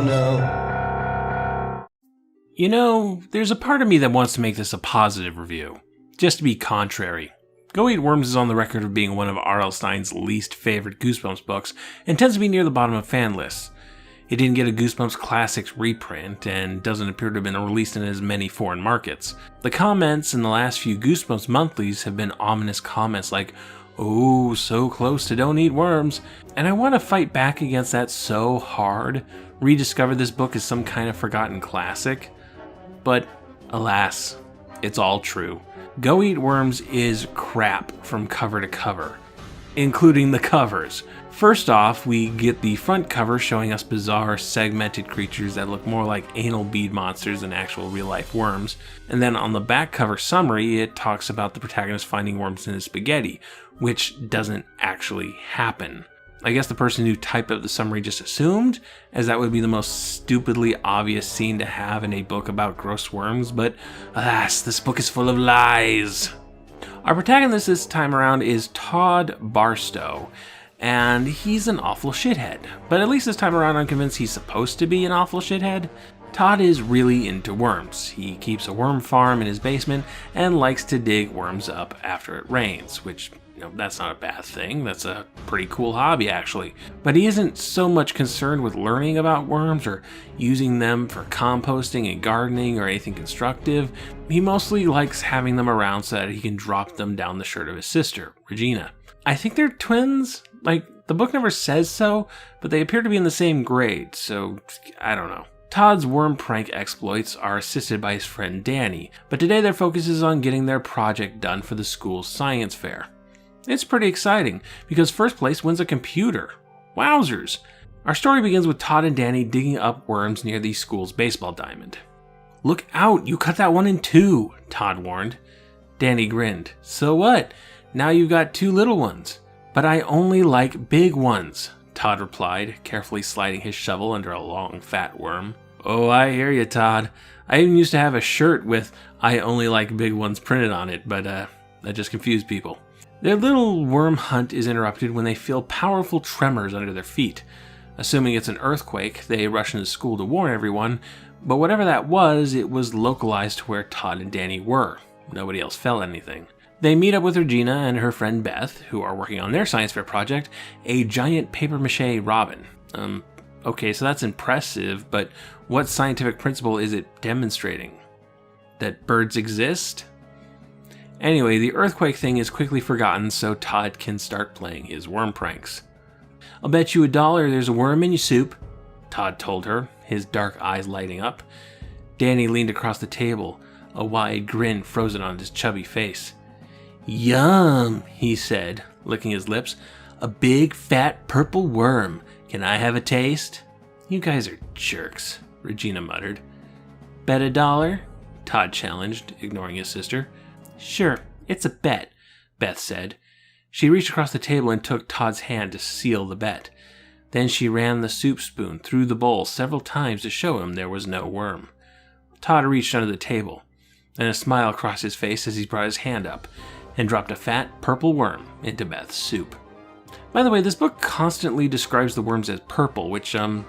no. You know, there's a part of me that wants to make this a positive review, just to be contrary. Go Eat Worms is on the record of being one of R.L. Stine's least favorite Goosebumps books, and tends to be near the bottom of fan lists. It didn't get a Goosebumps Classics reprint, and doesn't appear to have been released in as many foreign markets. The comments in the last few Goosebumps monthlies have been ominous comments like, "Oh, so close to Don't Eat Worms," and I want to fight back against that so hard, rediscover this book as some kind of forgotten classic. But, alas, it's all true. Go Eat Worms is crap from cover to cover, including the covers. First off, we get the front cover showing us bizarre, segmented creatures that look more like anal bead monsters than actual real-life worms. And then on the back cover summary, it talks about the protagonist finding worms in his spaghetti, which doesn't actually happen. I guess the person who typed up the summary just assumed, as that would be the most stupidly obvious scene to have in a book about gross worms, but alas, this book is full of lies. Our protagonist this time around is Todd Barstow, and he's an awful shithead. But at least this time around I'm convinced he's supposed to be an awful shithead. Todd is really into worms. He keeps a worm farm in his basement and likes to dig worms up after it rains, which, that's not a bad thing. That's a pretty cool hobby, actually. But he isn't so much concerned with learning about worms or using them for composting and gardening or anything constructive. He mostly likes having them around so that he can drop them down the shirt of his sister, Regina. I think they're twins. The book never says so, but they appear to be in the same grade, so I don't know. Todd's worm prank exploits are assisted by his friend Danny, but today their focus is on getting their project done for the school's science fair. It's pretty exciting, because first place wins a computer. Wowzers! Our story begins with Todd and Danny digging up worms near the school's baseball diamond. "Look out, you cut that one in two," Todd warned. Danny grinned. "So what? Now you've got two little ones." "But I only like big ones," Todd replied, carefully sliding his shovel under a long, fat worm. "Oh, I hear you, Todd. I even used to have a shirt with 'I only like big ones' printed on it, but that just confused people." Their little worm hunt is interrupted when they feel powerful tremors under their feet. Assuming it's an earthquake, they rush into school to warn everyone, but whatever that was, it was localized to where Todd and Danny were. Nobody else felt anything. They meet up with Regina and her friend Beth, who are working on their science fair project, a giant papier-mâché robin. Okay, so that's impressive, but what scientific principle is it demonstrating? That birds exist? Anyway, the earthquake thing is quickly forgotten so Todd can start playing his worm pranks. "I'll bet you $1 there's a worm in your soup," Todd told her, his dark eyes lighting up. Danny leaned across the table, a wide grin frozen on his chubby face. "Yum," he said, licking his lips. "A big, fat, purple worm. Can I have a taste?" "You guys are jerks," Regina muttered. "Bet $1? Todd challenged, ignoring his sister. "Sure, it's a bet," Beth said. She reached across the table and took Todd's hand to seal the bet. Then she ran the soup spoon through the bowl several times to show him there was no worm. Todd reached under the table, and a smile crossed his face as he brought his hand up and dropped a fat, purple worm into Beth's soup. By the way, this book constantly describes the worms as purple, which, I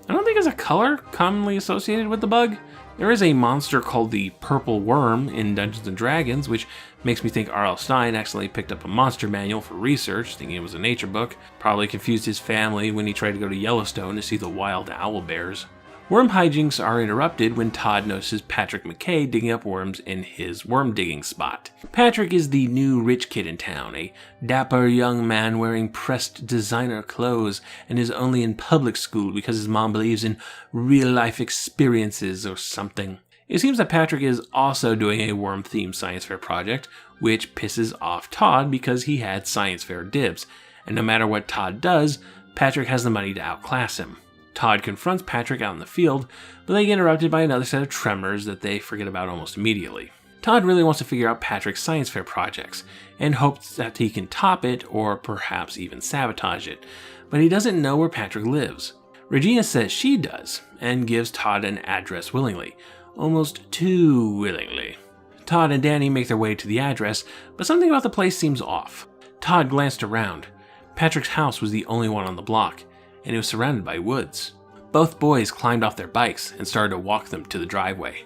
don't think is a color commonly associated with the bug. There is a monster called the Purple Worm in Dungeons & Dragons, which makes me think R.L. Stine accidentally picked up a monster manual for research, thinking it was a nature book. Probably confused his family when he tried to go to Yellowstone to see the wild owl bears. Worm hijinks are interrupted when Todd notices Patrick McKay digging up worms in his worm digging spot. Patrick is the new rich kid in town, a dapper young man wearing pressed designer clothes and is only in public school because his mom believes in real-life experiences or something. It seems that Patrick is also doing a worm-themed science fair project, which pisses off Todd because he had science fair dibs, and no matter what Todd does, Patrick has the money to outclass him. Todd confronts Patrick out in the field, but they get interrupted by another set of tremors that they forget about almost immediately. Todd really wants to figure out Patrick's science fair projects, and hopes that he can top it or perhaps even sabotage it, but he doesn't know where Patrick lives. Regina says she does, and gives Todd an address willingly, almost too willingly. Todd and Danny make their way to the address, but something about the place seems off. Todd glanced around. Patrick's house was the only one on the block, and it was surrounded by woods. Both boys climbed off their bikes and started to walk them to the driveway.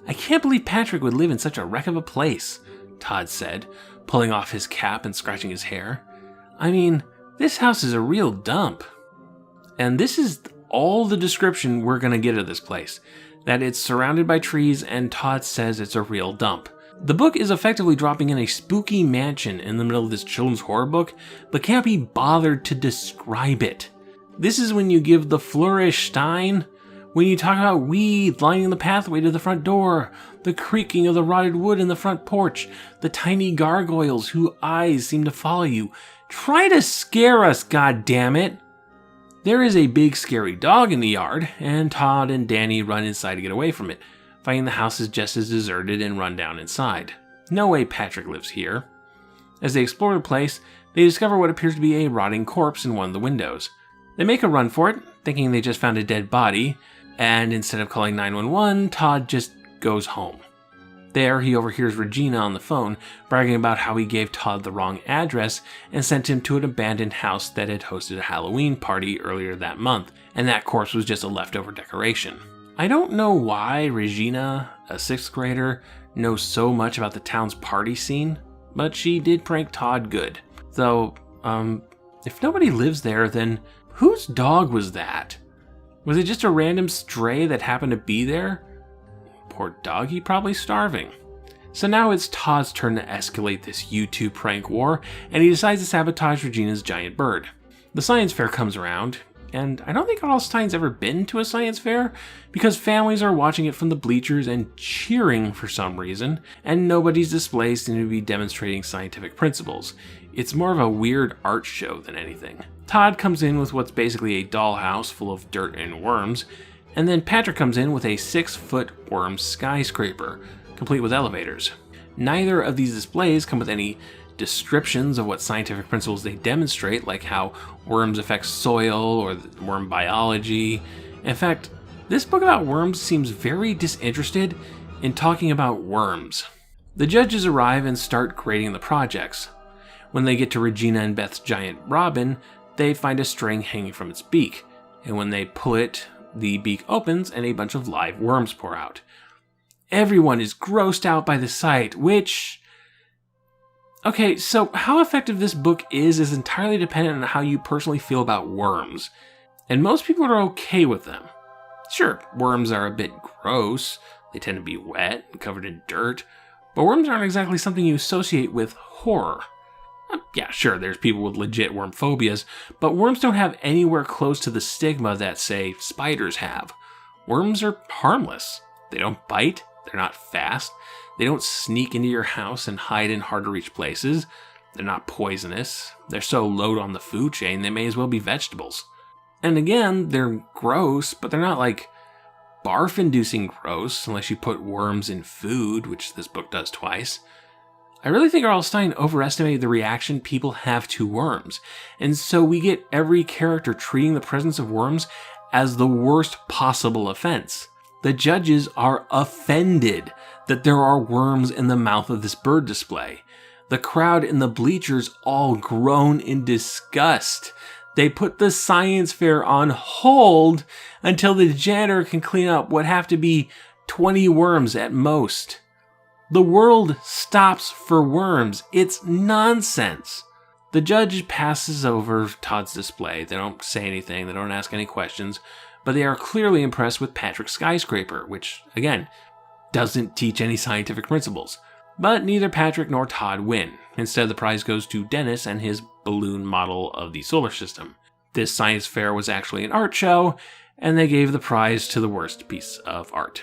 "I can't believe Patrick would live in such a wreck of a place," Todd said, pulling off his cap and scratching his hair. "I mean, this house is a real dump." And this is all the description we're going to get of this place. That it's surrounded by trees, and Todd says it's a real dump. The book is effectively dropping in a spooky mansion in the middle of this children's horror book, but can't be bothered to describe it. This is when you give the flourish, Stine. When you talk about weeds lining the pathway to the front door, the creaking of the rotted wood in the front porch, the tiny gargoyles whose eyes seem to follow you. Try to scare us, goddammit! There is a big scary dog in the yard, and Todd and Danny run inside to get away from it, finding the house is just as deserted and run down inside. No way Patrick lives here. As they explore the place, they discover what appears to be a rotting corpse in one of the windows. They make a run for it, thinking they just found a dead body, and instead of calling 911, Todd just goes home. There, he overhears Regina on the phone bragging about how he gave Todd the wrong address and sent him to an abandoned house that had hosted a Halloween party earlier that month, and that corpse was just a leftover decoration. I don't know why Regina, a 6th grader, knows so much about the town's party scene, but she did prank Todd good. Though, if nobody lives there, then whose dog was that? Was it just a random stray that happened to be there? Poor doggy, probably starving. So now it's Todd's turn to escalate this YouTube prank war, and he decides to sabotage Regina's giant bird. The science fair comes around, and I don't think all Stine's ever been to a science fair, because families are watching it from the bleachers and cheering for some reason, and nobody's displays seem to be demonstrating scientific principles. It's more of a weird art show than anything. Todd comes in with what's basically a dollhouse full of dirt and worms, and then Patrick comes in with a 6-foot worm skyscraper, complete with elevators. Neither of these displays come with any descriptions of what scientific principles they demonstrate, like how worms affect soil or worm biology. In fact, this book about worms seems very disinterested in talking about worms. The judges arrive and start grading the projects. When they get to Regina and Beth's giant robin, they find a string hanging from its beak, and when they pull it, the beak opens and a bunch of live worms pour out. Everyone is grossed out by the sight, which... Okay, so how effective this book is entirely dependent on how you personally feel about worms. And most people are okay with them. Sure, worms are a bit gross. They tend to be wet and covered in dirt. But worms aren't exactly something you associate with horror. Yeah, sure, there's people with legit worm phobias, but worms don't have anywhere close to the stigma that, say, spiders have. Worms are harmless. They don't bite, they're not fast, they don't sneak into your house and hide in hard-to-reach places, they're not poisonous, they're so low on the food chain they may as well be vegetables. And again, they're gross, but they're not like barf-inducing gross, unless you put worms in food, which this book does twice. I really think R.L. Stine overestimated the reaction people have to worms, and so we get every character treating the presence of worms as the worst possible offense. The judges are offended that there are worms in the mouth of this bird display. The crowd in the bleachers all groan in disgust. They put the science fair on hold until the janitor can clean up what have to be 20 worms at most. The world stops for worms. It's nonsense. The judge passes over Todd's display. They don't say anything. They don't ask any questions. But they are clearly impressed with Patrick's skyscraper, which, again, doesn't teach any scientific principles. But neither Patrick nor Todd win. Instead, the prize goes to Dennis and his balloon model of the solar system. This science fair was actually an art show, and they gave the prize to the worst piece of art.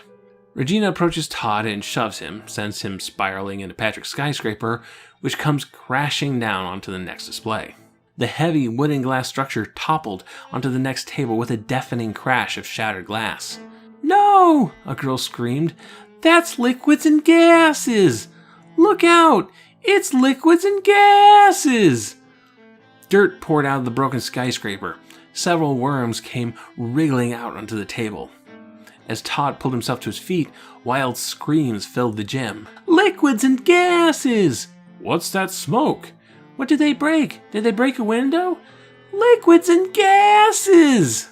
Regina approaches Todd and shoves him, sends him spiraling into Patrick's skyscraper, which comes crashing down onto the next display. The heavy wooden glass structure toppled onto the next table with a deafening crash of shattered glass. "No!" a girl screamed. "That's liquids and gases! Look out! It's liquids and gases!" Dirt poured out of the broken skyscraper. Several worms came wriggling out onto the table. As Todd pulled himself to his feet, wild screams filled the gym. "Liquids and gases! What's that smoke? What did they break? Did they break a window? Liquids and gases!"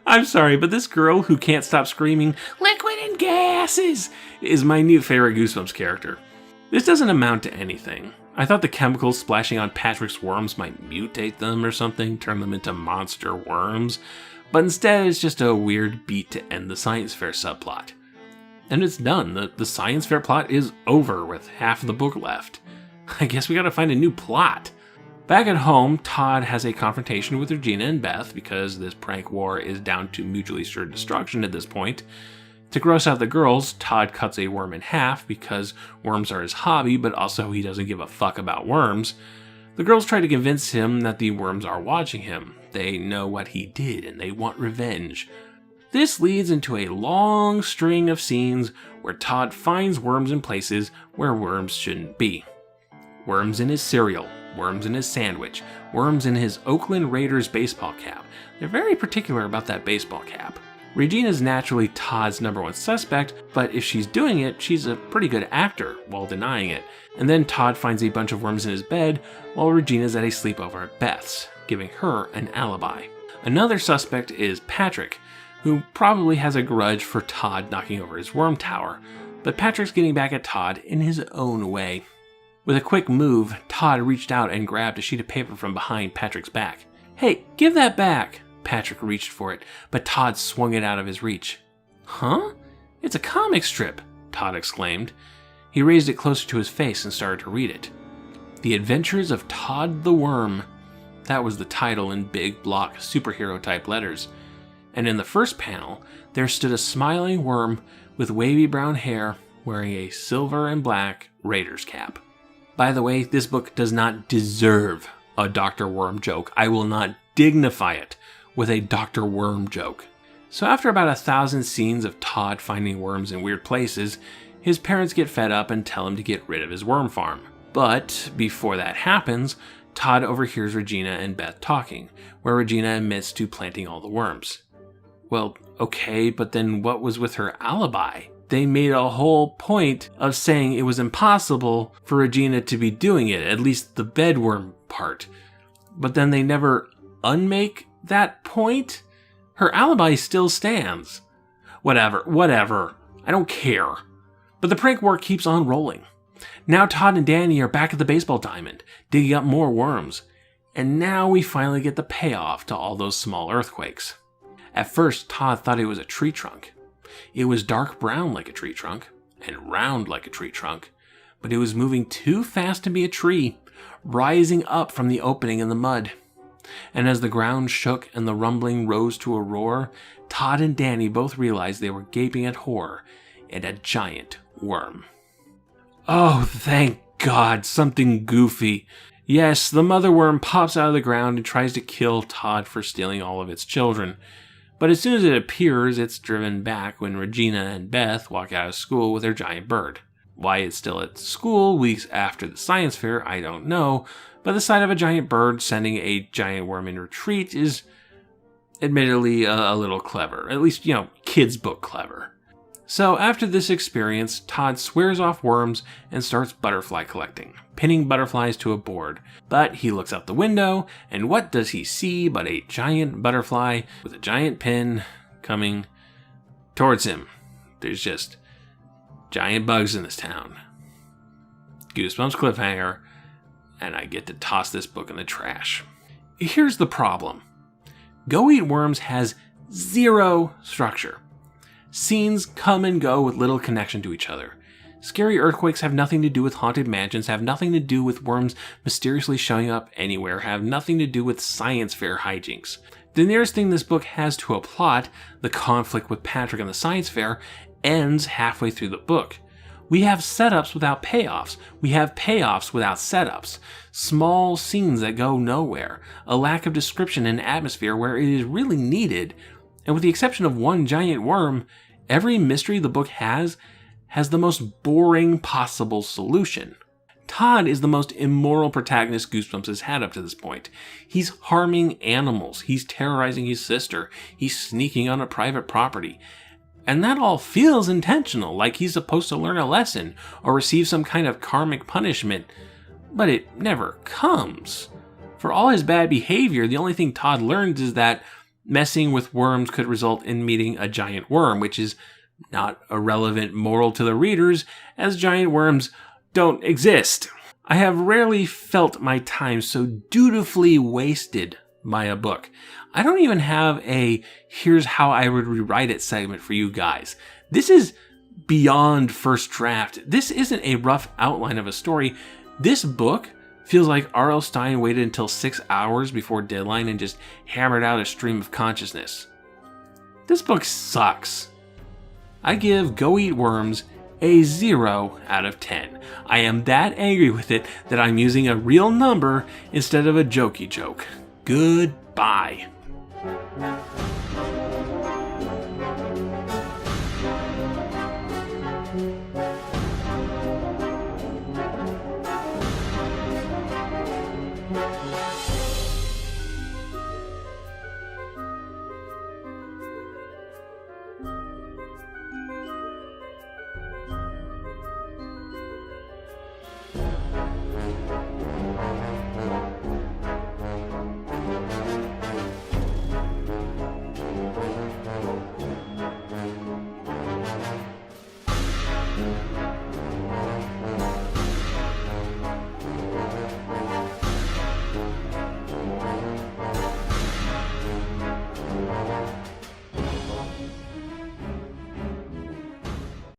I'm sorry, but this girl who can't stop screaming, "Liquid and gases!" is my new favorite Goosebumps character. This doesn't amount to anything. I thought the chemicals splashing on Patrick's worms might mutate them or something, turn them into monster worms, but instead it's just a weird beat to end the science fair subplot. And it's done. The science fair plot is over with half of the book left. I guess we gotta find a new plot. Back at home, Todd has a confrontation with Regina and Beth because this prank war is down to mutually assured destruction at this point. To gross out the girls, Todd cuts a worm in half because worms are his hobby, but also he doesn't give a fuck about worms. The girls try to convince him that the worms are watching him. They know what he did and they want revenge. This leads into a long string of scenes where Todd finds worms in places where worms shouldn't be. Worms in his cereal, worms in his sandwich, worms in his Oakland Raiders baseball cap. They're very particular about that baseball cap. Regina's naturally Todd's number one suspect, but if she's doing it, she's a pretty good actor while denying it. And then Todd finds a bunch of worms in his bed while Regina's at a sleepover at Beth's, giving her an alibi. Another suspect is Patrick, who probably has a grudge for Todd knocking over his worm tower, but Patrick's getting back at Todd in his own way. With a quick move, Todd reached out and grabbed a sheet of paper from behind Patrick's back. "Hey, give that back!" Patrick reached for it, but Todd swung it out of his reach. "Huh? It's a comic strip!" Todd exclaimed. He raised it closer to his face and started to read it. "The Adventures of Todd the Worm." That was the title in big block superhero-type letters. And in the first panel, there stood a smiling worm with wavy brown hair wearing a silver and black Raiders cap. By the way, this book does not deserve a Dr. Worm joke. I will not dignify it with a Dr. Worm joke. So after about 1,000 scenes of Todd finding worms in weird places, his parents get fed up and tell him to get rid of his worm farm. But before that happens, Todd overhears Regina and Beth talking, where Regina admits to planting all the worms. Well, okay, but then what was with her alibi? They made a whole point of saying it was impossible for Regina to be doing it, at least the bedworm part. But then they never unmake that point? Her alibi still stands. Whatever. I don't care. But the prank war keeps on rolling. Now Todd and Danny are back at the baseball diamond, digging up more worms. And now we finally get the payoff to all those small earthquakes. At first, Todd thought it was a tree trunk. It was dark brown like a tree trunk, and round like a tree trunk, but it was moving too fast to be a tree, rising up from the opening in the mud. And as the ground shook and the rumbling rose to a roar, Todd and Danny both realized they were gaping at horror at a giant worm. Oh, thank God, something goofy. Yes, the mother worm pops out of the ground and tries to kill Todd for stealing all of its children. But as soon as it appears, it's driven back when Regina and Beth walk out of school with their giant bird. Why it's still at school weeks after the science fair, I don't know, but the sight of a giant bird sending a giant worm in retreat is admittedly a little clever. At least, kids' book clever. So after this experience, Todd swears off worms and starts butterfly collecting, pinning butterflies to a board. But he looks out the window, and what does he see but a giant butterfly with a giant pin coming towards him? There's just giant bugs in this town. Goosebumps cliffhanger, and I get to toss this book in the trash. Here's the problem. Go Eat Worms has zero structure. Scenes come and go with little connection to each other. Scary earthquakes have nothing to do with haunted mansions, have nothing to do with worms mysteriously showing up anywhere, have nothing to do with science fair hijinks. The nearest thing this book has to a plot, the conflict with Patrick and the science fair, ends halfway through the book. We have setups without payoffs. We have payoffs without setups. Small scenes that go nowhere. A lack of description and atmosphere where it is really needed. And with the exception of one giant worm, every mystery the book has the most boring possible solution. Todd is the most immoral protagonist Goosebumps has had up to this point. He's harming animals, he's terrorizing his sister, he's sneaking on a private property. And that all feels intentional, like he's supposed to learn a lesson or receive some kind of karmic punishment, but it never comes. For all his bad behavior, the only thing Todd learns is that Messing with worms could result in meeting a giant worm, which is not a relevant moral to the readers, as giant worms don't exist. I have rarely felt my time so dutifully wasted by a book. I don't even have a here's how I would rewrite it segment for you guys. This is beyond first draft. This isn't a rough outline of a story. This book feels like R.L. Stine waited until 6 hours before deadline and just hammered out a stream of consciousness. This book sucks. I give Go Eat Worms a 0 out of 10. I am that angry with it that I'm using a real number instead of a jokey joke. Goodbye.